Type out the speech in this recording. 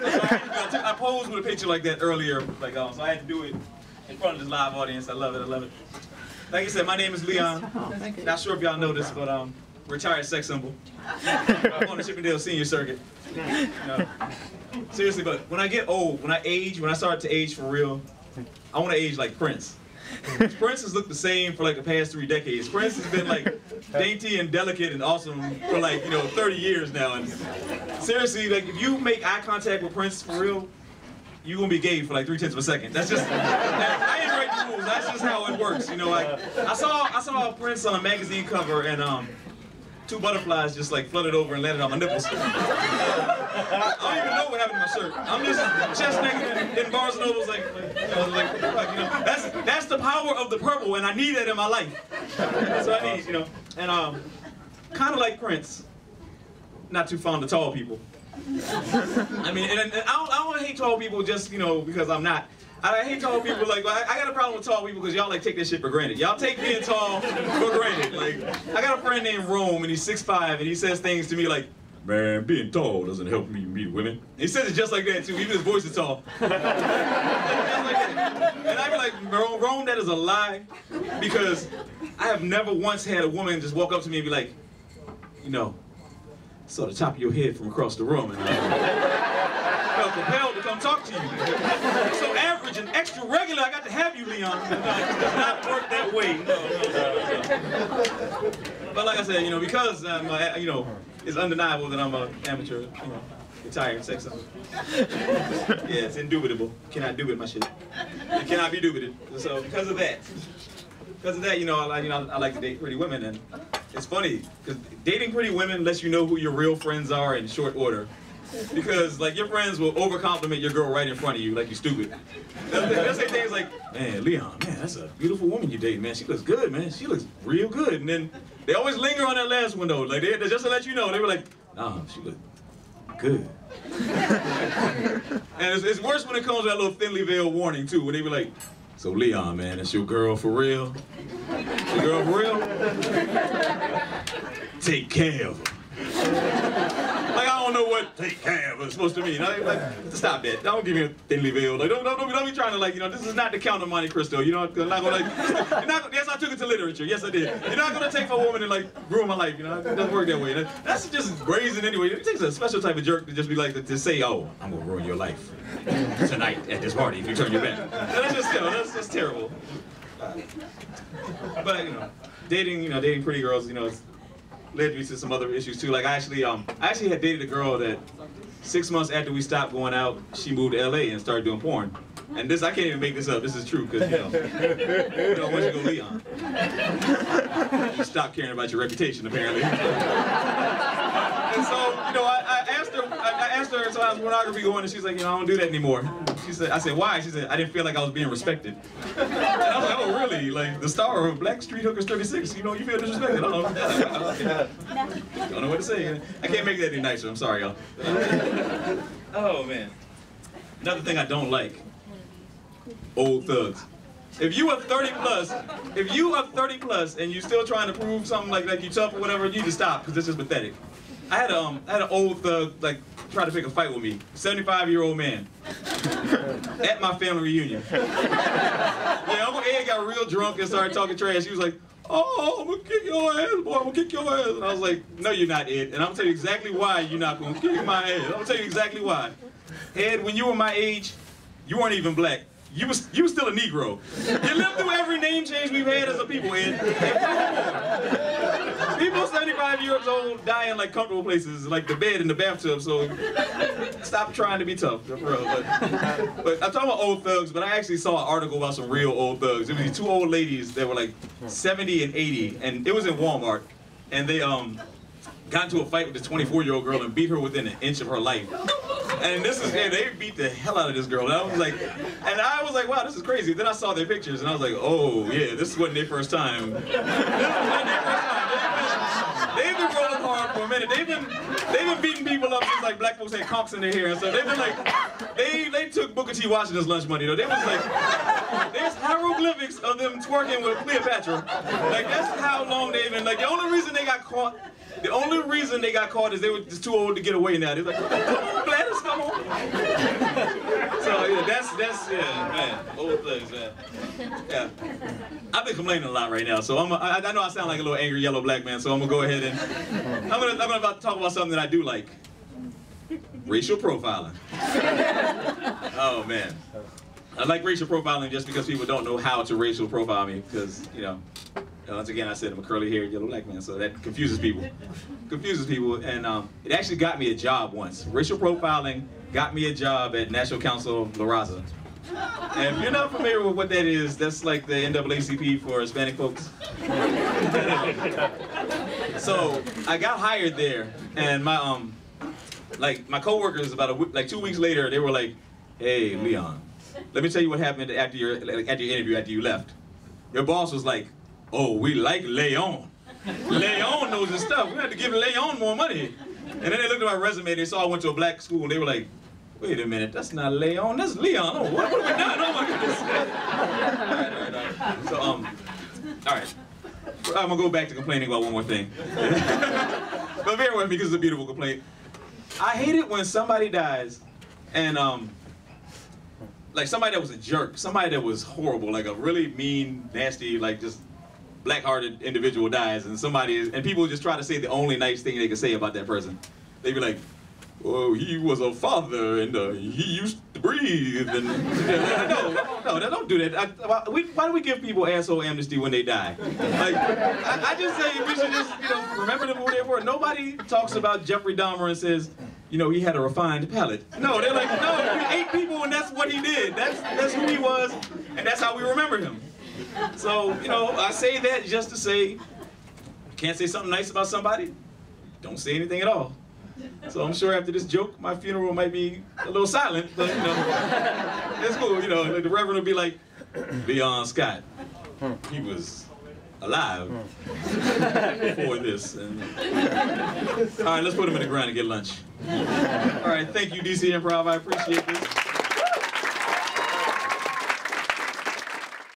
I posed with a picture like that earlier, like so I had to do it in front of this live audience. I love it. I love it. Like I said, my name is Leon. Not sure if y'all know this, but retired sex symbol. I'm on the Chippendale senior circuit. Seriously, but when I get old, when I start to age for real, I want to age like Prince. Prince has looked the same for like the past 3 decades. Prince has been like dainty and delicate and awesome for like 30 years now. And seriously, like if you make eye contact with Prince for real, you're gonna be gay for like 3/10 of a second. That's just I ain't write the rules. That's just how it works. I saw Prince on a magazine cover and 2 butterflies just like fluttered over and landed on my nipples. I don't even know what happened to my shirt. I'm just chest naked in Barnes and Noble's that's the power of the purple, and I need that in my life. So I need, and kind of like Prince, not too fond of tall people. I mean, and I don't want to hate tall people just because I'm not. I hate tall people. Like I got a problem with tall people because y'all like take that shit for granted. Y'all take being tall for granted. Like I got a friend named Rome, and he's 6'5", and he says things to me like, "Man, being tall doesn't help me meet women." He says it just like that too. Even his voice is tall. And I be like, Rome, that is a lie, because I have never once had a woman just walk up to me and be like, saw the top of your head from across the room, and felt compelled to come talk to you. So average and extra regular, I got to have you, Leon. It does not work that way. No. But like I said, because it's undeniable that I'm an amateur, retired sex symbol. Yeah, it's indubitable. Cannot do it, my shit. It cannot be dubited. So because of that, I like to date pretty women, and it's funny because dating pretty women lets you know who your real friends are in short order. Because like your friends will over-compliment your girl right in front of you like you're stupid. They'll say things like, "Man, Leon, man, that's a beautiful woman you date, man. She looks good, man. She looks real good." And then they always linger on that last one though. Like they just to let you know, they were like, "Nah, she look good." And it's worse when it comes to that little thinly veiled warning too, when they be like, "So Leon, man, that's your girl for real? Your girl for real? Take care of her." Like I don't know what take care of is supposed to mean. Like, stop that. Don't give me a thinly veiled. Like don't be trying to this is not the Count of Monte Cristo. I'm not gonna yes, I took it to literature. Yes, I did. You're not gonna take for a woman and ruin my life. It doesn't work that way. That's just brazen anyway. It takes a special type of jerk to just be like to say, "Oh, I'm gonna ruin your life tonight at this party if you turn your back." That's just that's just terrible. But dating pretty girls, it's led me to some other issues too. Like I actually had dated a girl that 6 months after we stopped going out, she moved to LA and started doing porn. And this, I can't even make this up, this is true, because once you go Leon, you stop caring about your reputation apparently. And so, I asked her, so how's pornography going, and she's like, I don't do that anymore. I said, why? She said, I didn't feel like I was being respected. And I was like, oh really? Like the star of Black Street Hookers 36, you feel disrespected. I don't know what to say. I can't make that any nicer, I'm sorry y'all. Oh man. Another thing I don't like, old thugs. If you are 30 plus and you're still trying to prove something like you tough or whatever, you need to stop, because this is pathetic. I had an old thug try to pick a fight with me, 75-year-old man, at my family reunion. Yeah, Uncle Ed got real drunk and started talking trash. He was like, "Oh, I'm gonna kick your ass, boy, I'm gonna kick your ass." And I was like, "No, you're not, Ed, and I'm gonna tell you exactly why you're not gonna kick my ass. I'm gonna tell you exactly why. Ed, when you were my age, you weren't even black. You was still a Negro. You lived through every name change we've had as a people, Ed. People 75 years old die in comfortable places, like the bed and the bathtub, so stop trying to be tough, for real. But I'm talking about old thugs, but I actually saw an article about some real old thugs. It was these 2 old ladies that were 70 and 80, and it was in Walmart, and they got into a fight with this 24-year-old girl and beat her within an inch of her life. And they beat the hell out of this girl. And I was like, wow, this is crazy. Then I saw their pictures and I was like, oh yeah, this wasn't their first time. This wasn't their first time. They've been rolling hard for a minute. They've been beating people up since black folks had conchs in their hair and stuff. They've been they took Booker T. Washington's lunch money though. They was there's hieroglyphics of them twerking with Cleopatra. That's how long they've been. The only reason they got caught is they were just too old to get away now. They're like, come on, Gladys, come on. So yeah, that's yeah, man, old things, man. Yeah, I've been complaining a lot right now, so I know I sound like a little angry yellow black man, so I'm gonna go ahead and I'm gonna about to talk about something that I do like. Racial profiling. Oh man. I like racial profiling just because people don't know how to racial profile me, because, you know, once again I said I'm a curly-haired yellow black man, so that confuses people. And it actually got me a job once. Racial profiling got me a job at National Council of La Raza. And if you're not familiar with what that is, that's like the NAACP for Hispanic folks. So I got hired there, and my my coworkers like 2 weeks later, they were like, "Hey, Leon, let me tell you what happened after your interview, after you left." Your boss was like, "Oh, we like Leon. Leon knows his stuff. We had to give Leon more money." And then they looked at my resume, they saw I went to a black school, and they were like, "Wait a minute, that's not Leon, that's Leon. Oh, what have we done? Oh my goodness." All right. So, all right. I'm gonna go back to complaining about one more thing. But bear with me because it's a beautiful complaint. I hate it when somebody dies and like somebody that was a jerk, somebody that was horrible, like a really mean, nasty, like just black-hearted individual dies, and people just try to say the only nice thing they can say about that person. They be like, "Oh, he was a father, and he used to breathe." And no, don't do that. Why do we give people asshole amnesty when they die? Like, I just say we should just, remember them who they were. Nobody talks about Jeffrey Dahmer and says, he had a refined palate. No, they're like, no, he ate people, and that's what he did. That's who he was, and that's how we remember him. So, I say that just to say, can't say something nice about somebody, don't say anything at all. So I'm sure after this joke, my funeral might be a little silent, but it's cool. The Reverend will be like, "Leon Scott, he was alive before this." And all right, let's put him in the ground and get lunch. All right, thank you, DC Improv. I appreciate this.